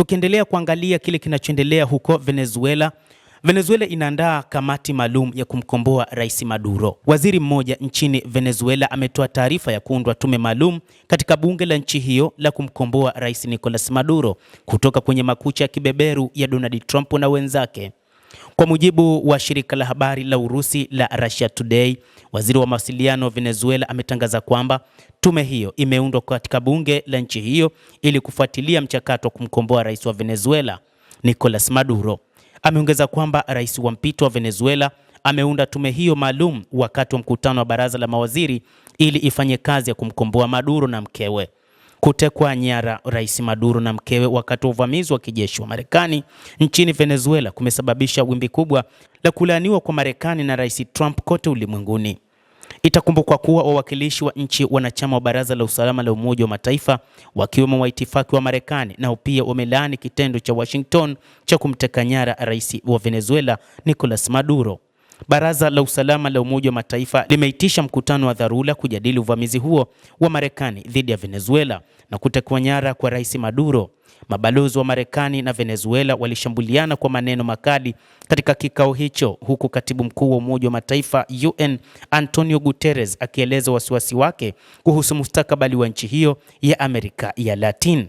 Tukiendelea kuangalia kile kinachoendelea huko Venezuela, Venezuela inaandaa kamati maalum ya kumkomboa Rais Maduro. Waziri mmoja nchini Venezuela ametoa taarifa ya kuundwa tume maalum katika bunge la nchi hiyo la kumkomboa Rais Nicolas Maduro kutoka kwenye makucha ya kibeberu ya Donald Trump na wenzake. Kwa mujibu wa shirika la habari la Urusi la Russia Today, waziri wa mawasiliano wa Venezuela ametangaza kwamba tume hiyo imeundwa katika bunge la nchi hiyo ili kufuatilia mchakato wa kumkomboa rais wa Venezuela Nicolas Maduro. Ameongeza kwamba rais wa mpito wa Venezuela ameunda tume hiyo maalum wakati wa mkutano wa baraza la mawaziri ili ifanye kazi ya kumkomboa Maduro na mkewe. Kutekwa nyara Rais Maduro na mkewe wakati wa uvamizi wa kijeshi wa Marekani nchini Venezuela kumesababisha wimbi kubwa la kulaaniwa kwa Marekani na Rais Trump kote ulimwenguni. Itakumbukwa kuwa wawakilishi wa nchi wanachama wa Baraza la Usalama la Umoja wa Mataifa wakiwemo waitifaki wa Marekani nao pia wamelaani kitendo cha Washington cha kumteka nyara rais wa Venezuela Nicolas Maduro. Baraza la Usalama la Umoja wa Mataifa limeitisha mkutano wa dharura kujadili uvamizi huo wa Marekani dhidi ya Venezuela na kutekwa nyara kwa Rais Maduro. Mabalozi wa Marekani na Venezuela walishambuliana kwa maneno makali katika kikao hicho, huku Katibu Mkuu wa Umoja wa Mataifa UN Antonio Guterres akieleza wasiwasi wake kuhusu mustakabali wa nchi hiyo ya Amerika ya Latin.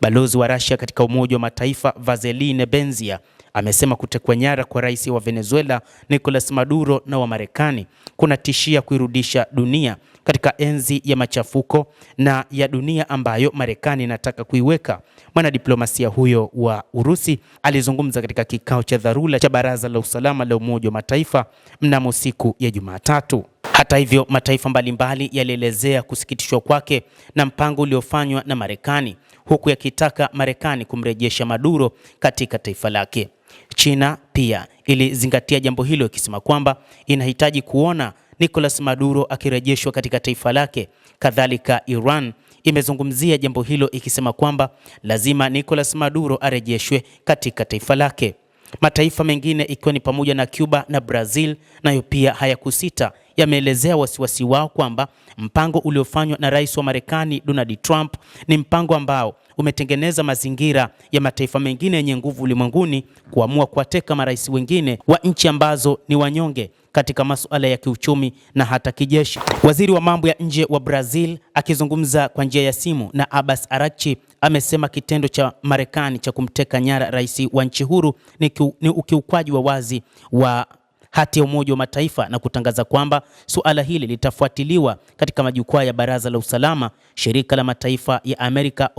Balozi wa Russia katika Umoja wa Mataifa Vaseline Benzia amesema kutekwa nyara kwa rais wa Venezuela Nicolas Maduro na wa Marekani kunatishia kuirudisha dunia katika enzi ya machafuko na ya dunia ambayo Marekani inataka kuiweka. Mwanadiplomasia huyo wa Urusi alizungumza katika kikao cha dharura cha Baraza la Usalama la Umoja wa Mataifa mnamo siku ya Jumatatu. Hata hivyo, mataifa mbalimbali yalielezea kusikitishwa kwake na mpango uliofanywa na Marekani, huku yakitaka Marekani kumrejesha Maduro katika taifa lake. China pia ilizingatia jambo hilo ikisema kwamba inahitaji kuona Nicolas Maduro akirejeshwa katika taifa lake. Kadhalika, Iran imezungumzia jambo hilo ikisema kwamba lazima Nicolas Maduro arejeshwe katika taifa lake. Mataifa mengine ikiwa ni pamoja na Cuba na Brazil nayo pia hayakusita, yameelezea wasiwasi wao kwamba mpango uliofanywa na rais wa Marekani Donald Trump ni mpango ambao umetengeneza mazingira ya mataifa mengine yenye nguvu ulimwenguni kuamua kuwateka marais wengine wa nchi ambazo ni wanyonge katika masuala ya kiuchumi na hata kijeshi. Waziri wa mambo ya nje wa Brazil akizungumza kwa njia ya simu na Abbas Araghchi amesema kitendo cha Marekani cha kumteka nyara rais wa nchi huru ni ukiukwaji wa wazi wa hati ya Umoja wa Mataifa na kutangaza kwamba suala hili litafuatiliwa katika majukwaa ya Baraza la Usalama, Shirika la Mataifa ya Amerika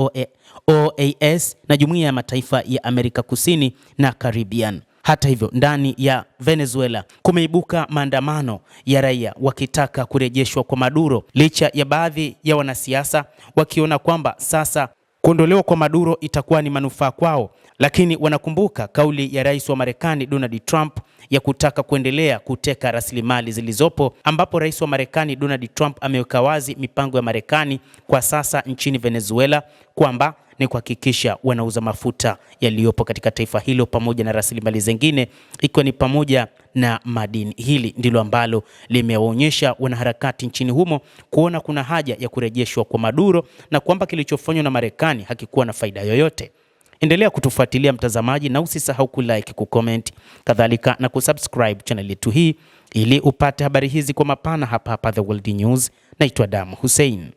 OAS na Jumuiya ya Mataifa ya Amerika Kusini na Caribbean. Hata hivyo, ndani ya Venezuela kumeibuka maandamano ya raia wakitaka kurejeshwa kwa Maduro, licha ya baadhi ya wanasiasa wakiona kwamba sasa kuondolewa kwa Maduro itakuwa ni manufaa kwao, lakini wanakumbuka kauli ya rais wa Marekani Donald Trump ya kutaka kuendelea kuteka rasilimali zilizopo, ambapo rais wa Marekani Donald Trump ameweka wazi mipango ya Marekani kwa sasa nchini Venezuela kwamba ni kuhakikisha wanauza mafuta yaliyopo katika taifa hilo pamoja na rasilimali zingine ikiwa ni pamoja na madini. Hili ndilo ambalo limewaonyesha wanaharakati nchini humo kuona kuna haja ya kurejeshwa kwa Maduro na kwamba kilichofanywa na Marekani hakikuwa na faida yoyote. Endelea kutufuatilia mtazamaji, na usisahau kulike, kucomment, kadhalika na kusubscribe channel yetu hii ili upate habari hizi kwa mapana hapa The World News. Naitwa Damu Hussein.